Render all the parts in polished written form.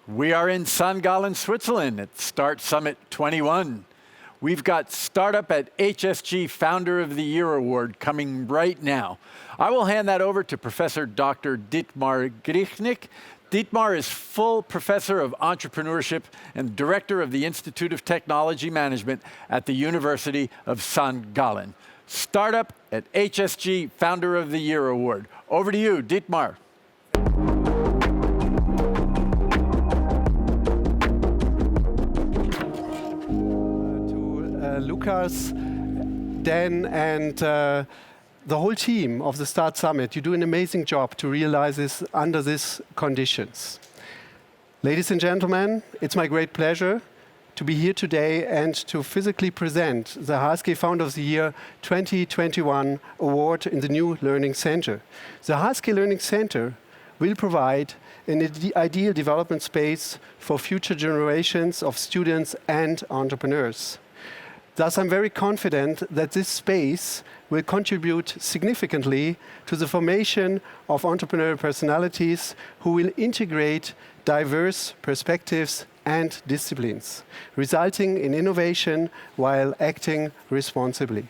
We are in St. Gallen, Switzerland at Start Summit 21. We've got Startup at HSG Founder of the Year Award coming right now. I will hand that over to Professor Dr. Dietmar Grichnik. Dietmar is full professor of entrepreneurship and director of the Institute of Technology Management at the University of St. Gallen. Startup at HSG Founder of the Year Award. Over to you, Dietmar. Lucas, Dan, and the whole team of the Start Summit, you do an amazing job to realize this under these conditions. Ladies and gentlemen, it's my great pleasure to be here today and to physically present the HSG Founder of the Year 2021 award in the new Learning Center. The HSG Learning Center will provide an ideal development space for future generations of students and entrepreneurs. Thus, I'm very confident that this space will contribute significantly to the formation of entrepreneurial personalities who will integrate diverse perspectives and disciplines, resulting in innovation while acting responsibly.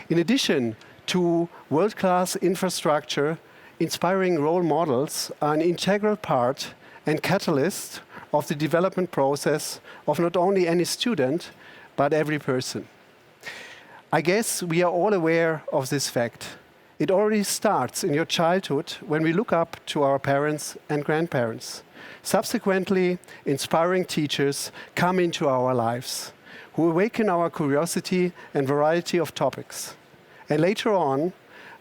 In addition to world-class infrastructure, inspiring role models are an integral part and catalyst of the development process of not only any student, but every person. I guess we are all aware of this fact. It already starts in your childhood when we look up to our parents and grandparents. Subsequently, inspiring teachers come into our lives, who awaken our curiosity and variety of topics. And later on,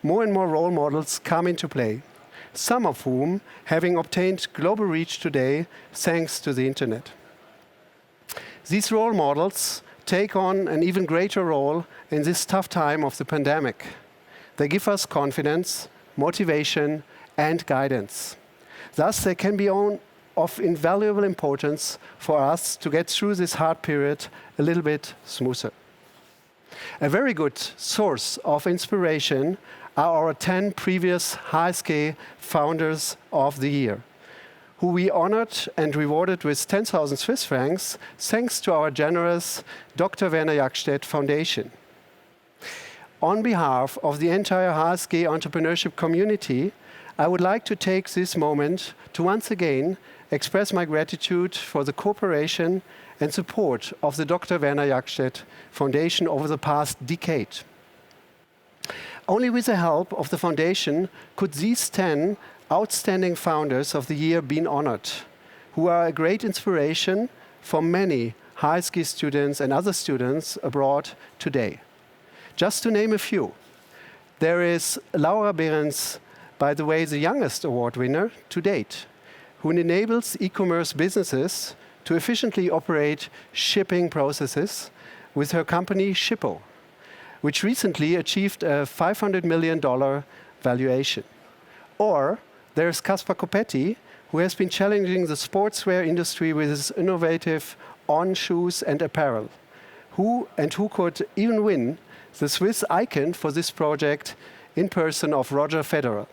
more and more role models come into play, some of whom having obtained global reach today thanks to the internet. These role models take on an even greater role in this tough time of the pandemic. They give us confidence, motivation, and guidance. Thus, they can be of invaluable importance for us to get through this hard period a little bit smoother. A very good source of inspiration are our 10 previous HSG Founders of the Year, who we honored and rewarded with 10,000 Swiss francs thanks to our generous Dr. Werner Jackstedt Foundation. On behalf of the entire HSG entrepreneurship community, I would like to take this moment to once again express my gratitude for the cooperation and support of the Dr. Werner Jackstedt Foundation over the past decade. Only with the help of the foundation could these 10 outstanding founders of the year been honored, who are a great inspiration for many HSG students and other students abroad today. Just to name a few, there is Laura Byrnes, by the way, the youngest award winner to date, who enables e-commerce businesses to efficiently operate shipping processes with her company Shippo, which recently achieved a $500 million valuation. Or there's Kaspar Kopetti, who has been challenging the sportswear industry with his innovative on shoes and apparel, who could even win the Swiss icon for this project in person of Roger Federer.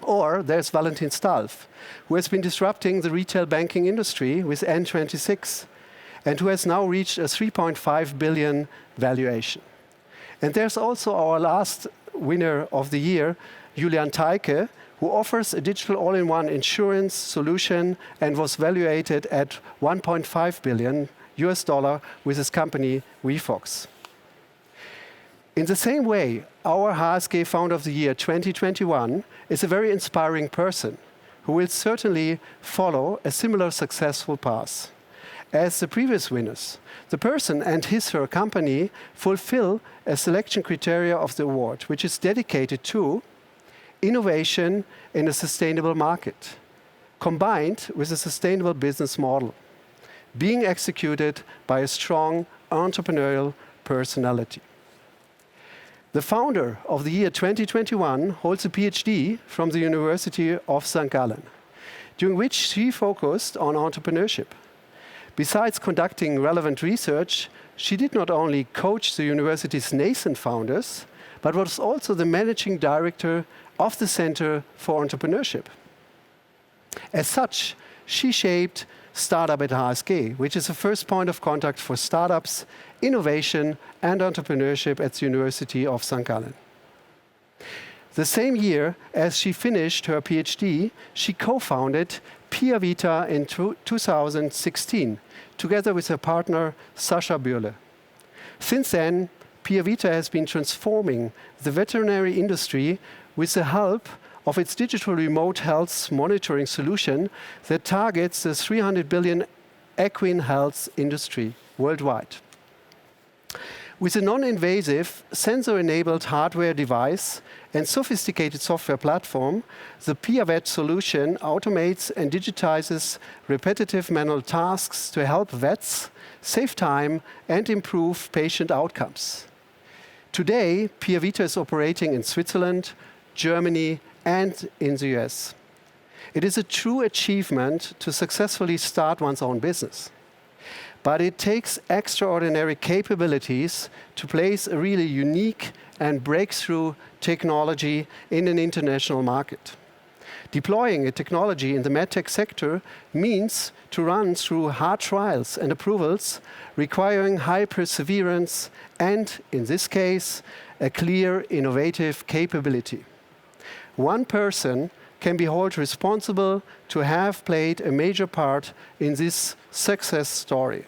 Or there's Valentin Stalf, who has been disrupting the retail banking industry with N26 and who has now reached a 3.5 billion valuation. And there's also our last winner of the year, Julian Tycher, who offers a digital all-in-one insurance solution and was valuated at $1.5 billion with his company WeFox. In the same way, our HSG Founder of the Year 2021 is a very inspiring person who will certainly follow a similar successful path. As the previous winners, the person and her company fulfill a selection criteria of the award, which is dedicated to innovation in a sustainable market, combined with a sustainable business model, being executed by a strong entrepreneurial personality. The Founder of the Year 2021 holds a Ph.D. from the University of St. Gallen, during which she focused on entrepreneurship. Besides conducting relevant research, she did not only coach the university's nascent founders, but was also the managing director of the Center for Entrepreneurship. As such, she shaped Startup at HSG, which is the first point of contact for startups, innovation, and entrepreneurship at the University of St. Gallen. The same year as she finished her Ph.D., she co-founded Piavita in 2016, together with her partner, Sascha Bührle. Since then, Piavita has been transforming the veterinary industry with the help of its digital remote health monitoring solution that targets the 300 billion equine health industry worldwide. With a non-invasive, sensor-enabled hardware device and sophisticated software platform, the Piavet Solution automates and digitizes repetitive manual tasks to help vets save time and improve patient outcomes. Today, Piavita is operating in Switzerland, Germany, and in the US. It is a true achievement to successfully start one's own business. But it takes extraordinary capabilities to place a really unique and breakthrough technology in an international market. Deploying a technology in the medtech sector means to run through hard trials and approvals, requiring high perseverance and, in this case, a clear innovative capability. One person can be held responsible to have played a major part in this success story.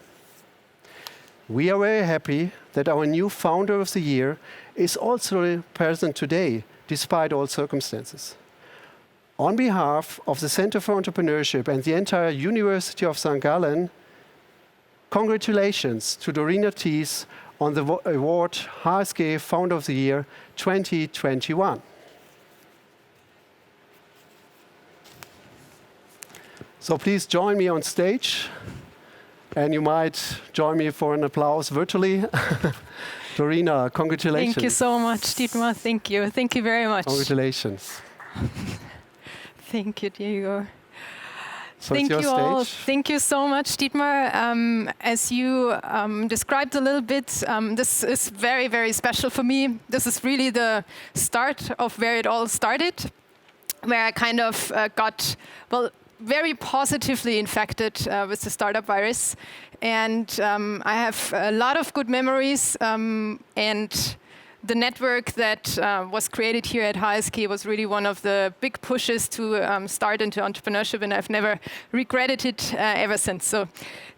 We are very happy that our new founder of the year is also present today, despite all circumstances. On behalf of the Center for Entrepreneurship and the entire University of St. Gallen, congratulations to Dorina Thiess on the award HSG Founder of the Year 2021. So please join me on stage, and you might join me for an applause virtually. Dorina, congratulations. Thank you so much, Dietmar. Thank you. Thank you very much. Congratulations. Thank you, Diego. So Thank it's you your all. stage. Thank you so much, Dietmar. As you described a little bit, this is very, very special for me. This is really the start of where it all started, where I kind of got, well, very positively infected with the startup virus. And I have a lot of good memories. And the network that was created here at HSG was really one of the big pushes to start into entrepreneurship. And I've never regretted it ever since. So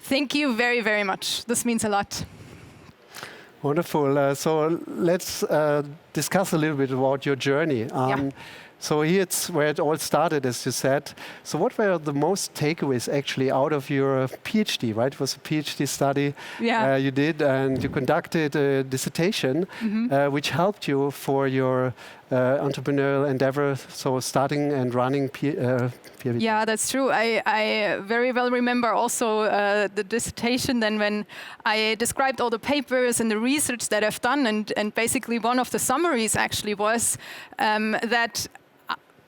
thank you very, very much. This means a lot. Wonderful. So let's discuss a little bit about your journey. So here's where it all started, as you said. So what were the most takeaways actually out of your PhD, right? It was a PhD study you did, and you conducted a dissertation, which helped you for your entrepreneurial endeavor, so starting and running Piavita. Yeah, that's true. I very well remember also the dissertation then when I described all the papers and the research that I've done, and basically one of the summaries actually was that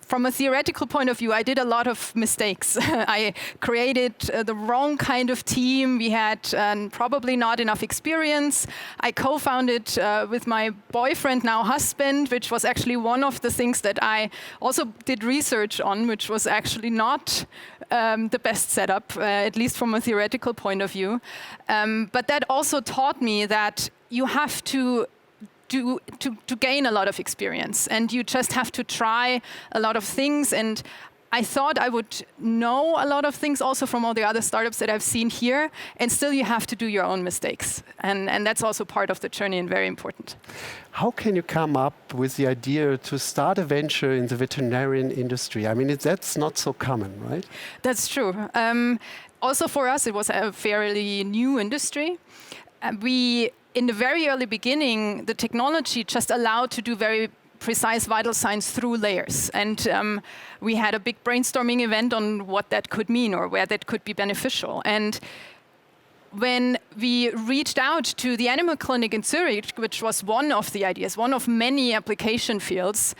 from a theoretical point of view, I did a lot of mistakes. I created the wrong kind of team. We had probably not enough experience. I co-founded with my boyfriend, now husband, which was actually one of the things that I also did research on, which was actually not the best setup, at least from a theoretical point of view. But that also taught me that you have to gain a lot of experience, and you just have to try a lot of things. And I thought I would know a lot of things also from all the other startups that I've seen here, and still you have to do your own mistakes. And that's also part of the journey and very important. How can you come up with the idea to start a venture in the veterinarian industry? I mean, that's not so common, right? That's true. Also for us, it was a fairly new industry. In the very early beginning, the technology just allowed to do very precise vital signs through layers. And we had a big brainstorming event on what that could mean or where that could be beneficial. And when we reached out to the animal clinic in Zurich, which was one of the ideas, one of many application fields,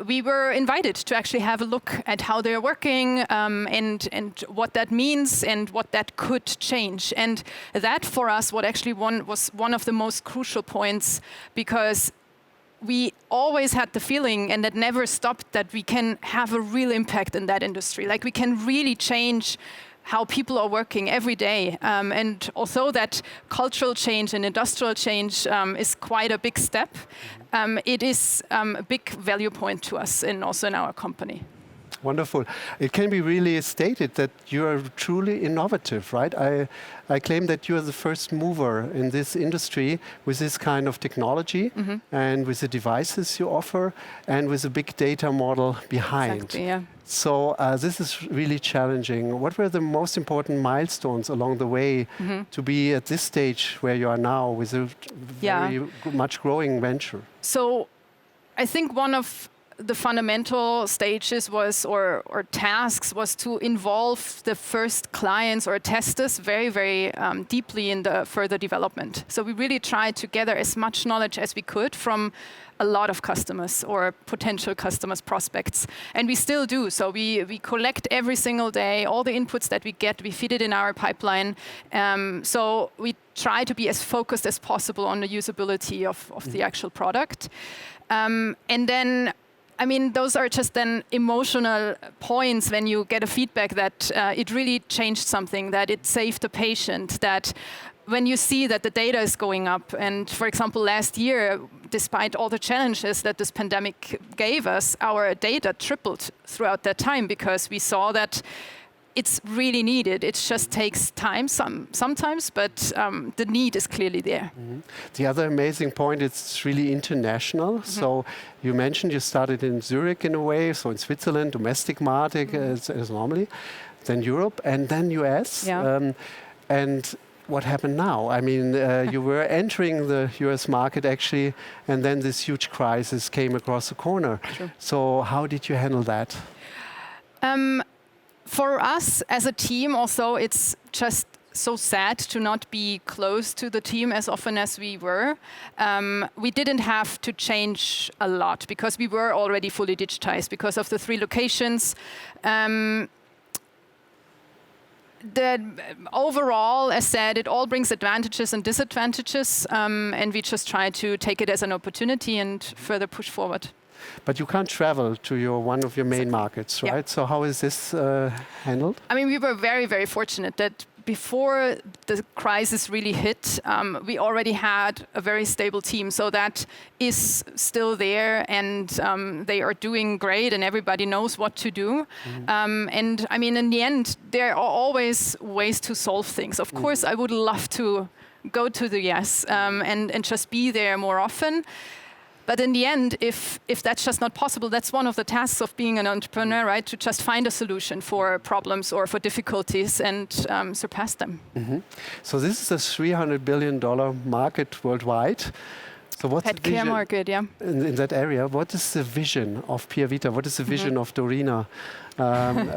we were invited to actually have a look at how they're working and what that means and what that could change. And that for us was actually one of the most crucial points, because we always had the feeling, and that never stopped, that we can have a real impact in that industry. Like we can really change how people are working every day. And although that cultural change and industrial change is quite a big step, it is a big value point to us and also in our company. Wonderful. It can be really stated that you are truly innovative, right? I claim that you are the first mover in this industry with this kind of technology and with the devices you offer and with a big data model behind. Exactly, yeah. So this is really challenging. What were the most important milestones along the way to be at this stage where you are now with a very much growing venture? So I think one of the fundamental stages was, or tasks, was to involve the first clients or testers very, very deeply in the further development. So we really tried to gather as much knowledge as we could from a lot of customers or potential customers, prospects. And we still do. So we collect every single day all the inputs that we get, we feed it in our pipeline. So we try to be as focused as possible on the usability of the actual product. And then I mean, those are just then emotional points when you get a feedback that it really changed something, that it saved the patient, that when you see that the data is going up. And for example, last year, despite all the challenges that this pandemic gave us, our data tripled throughout that time because we saw that it's really needed. It just takes time sometimes, but the need is clearly there. The other amazing point, it's really international. So you mentioned you started in Zurich in a way, so in Switzerland, domestic market as normally, then Europe, and then US. Yeah. And what happened now? I mean, you were entering the US market actually, and then this huge crisis came across the corner. Sure. So how did you handle that? For us as a team also, it's just so sad to not be close to the team as often as we were. We didn't have to change a lot because we were already fully digitized because of the 3 locations. Overall, as said, it all brings advantages and disadvantages, and we just try to take it as an opportunity and further push forward. But you can't travel to one of your main markets, right? Yeah. So how is this handled? I mean, we were very, very fortunate that before the crisis really hit, we already had a very stable team. So that is still there, and they are doing great, and everybody knows what to do. And I mean, in the end, there are always ways to solve things. Of course, I would love to go to the US and just be there more often. But in the end, if that's just not possible, that's one of the tasks of being an entrepreneur, right? To just find a solution for problems or for difficulties and surpass them. So this is a $300 billion market worldwide. So what's Pet care market, yeah. In that area, what is the vision of Piavita? What is the vision of Dorina?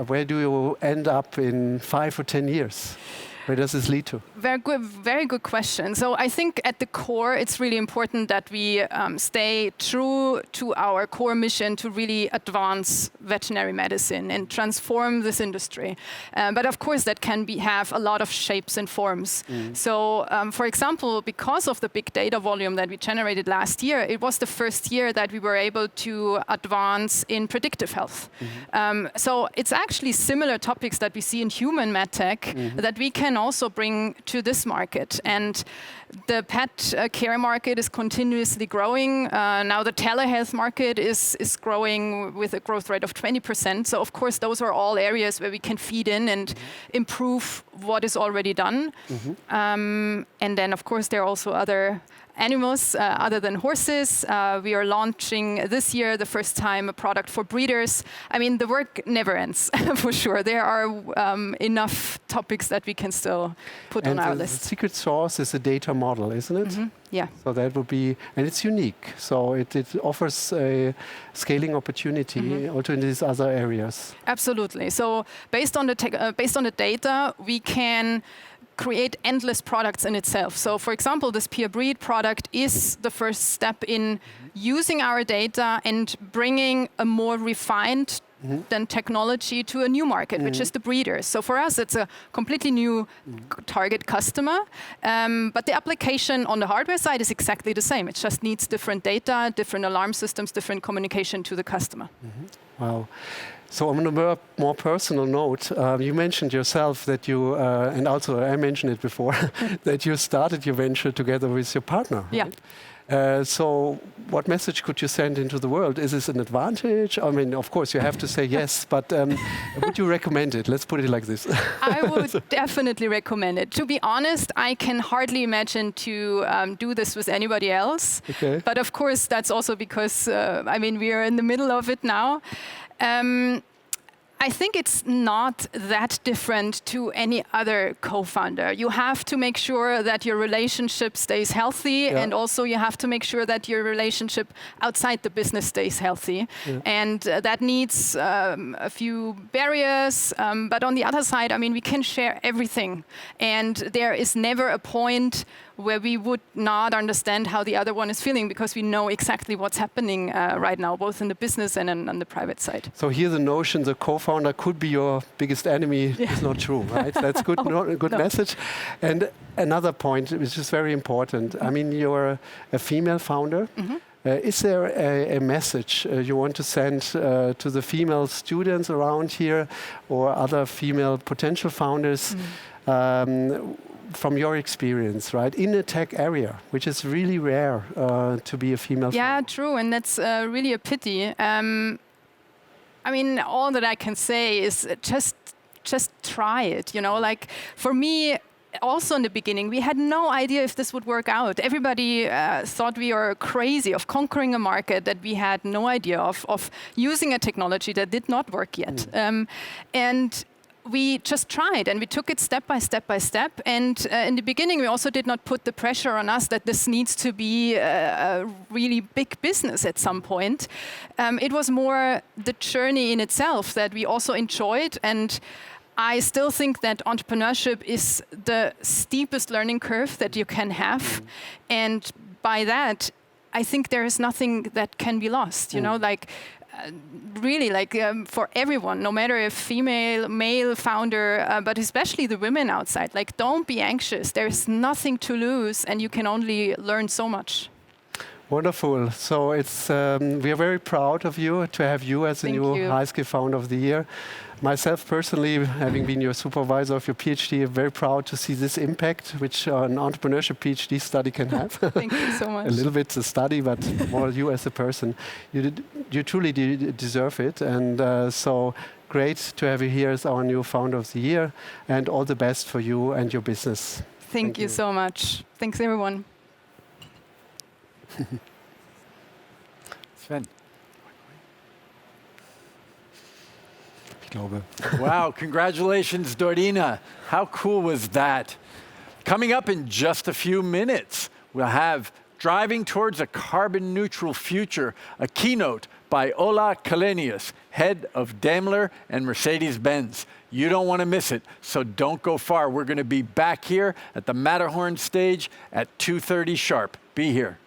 Where do you end up in 5 or 10 years? Where does this lead to? Very good question. So I think at the core, it's really important that we stay true to our core mission to really advance veterinary medicine and transform this industry. But of course, that can have a lot of shapes and forms. So for example, because of the big data volume that we generated last year, it was the first year that we were able to advance in predictive health. So it's actually similar topics that we see in human medtech that we can also bring to this market. And the pet care market is continuously growing. Now the telehealth market is growing with a growth rate of 20%. So of course, those are all areas where we can feed in and improve what is already done. And then of course, there are also other animals other than horses. We are launching this year, the first time, a product for breeders. I mean, the work never ends, for sure. There are enough topics that we can still put on our list. The secret sauce is a data model, isn't it? Yeah. So that would be, and it's unique. So it offers a scaling opportunity also in these other areas. Absolutely. So based on the data, we can create endless products in itself. So for example, this Pure Breed product is the first step in using our data and bringing a more refined then technology to a new market, which is the breeders. So for us, it's a completely new target customer. But the application on the hardware side is exactly the same. It just needs different data, different alarm systems, different communication to the customer. Wow. So on a more personal note, you mentioned yourself that you, and also I mentioned it before, that you started your venture together with your partner. Yeah. Right? So what message could you send into the world? Is this an advantage? I mean, of course, you have to say yes, but would you recommend it? Let's put it like this. I would definitely recommend it. To be honest, I can hardly imagine to do this with anybody else. Okay. But of course, that's also because, I mean, we are in the middle of it now. I think it's not that different to any other co-founder. You have to make sure that your relationship stays healthy, and also you have to make sure that your relationship outside the business stays healthy. And that needs a few barriers. But on the other side, I mean, we can share everything. And there is never a point where we would not understand how the other one is feeling, because we know exactly what's happening right now, both in the business and on the private side. So here the notion the co-founder could be your biggest enemy is not true, right? That's good, a good message. And another point, which is very important, I mean, you're a female founder. Is there a message you want to send to the female students around here or other female potential founders from your experience, right, in a tech area, which is really rare to be a female founder? Yeah, true, and that's really a pity. I mean, all that I can say is just try it. You know, like for me, also in the beginning, we had no idea if this would work out. Everybody thought we were crazy of conquering a market that we had no idea of using a technology that did not work yet. And we just tried, and we took it step by step by step. And in the beginning, we also did not put the pressure on us that this needs to be a really big business at some point. It was more the journey in itself that we also enjoyed. And I still think that entrepreneurship is the steepest learning curve that you can have. And by that, I think there is nothing that can be lost. You know, like, really, like for everyone, no matter if female, male founder, but especially the women outside, like, don't be anxious. There's nothing to lose, and you can only learn so much. Wonderful. So it's we are very proud of you to have you as the new HSG Founder of the Year. Myself personally, having been your supervisor of your PhD, I'm very proud to see this impact which an entrepreneurship PhD study can have. Thank you so much. A little bit the study, but more you as a person. You truly deserve it, and so great to have you here as our new Founder of the Year, and all the best for you and your business. Thank you so much. Thanks, everyone. Sven. glaube. Wow, congratulations, Dorina. How cool was that? Coming up in just a few minutes, we'll have Driving Towards a Carbon Neutral Future, a keynote by Ola Kalenius, head of Daimler and Mercedes-Benz. You don't want to miss it, so don't go far. We're going to be back here at the Matterhorn stage at 2:30 sharp. Be here.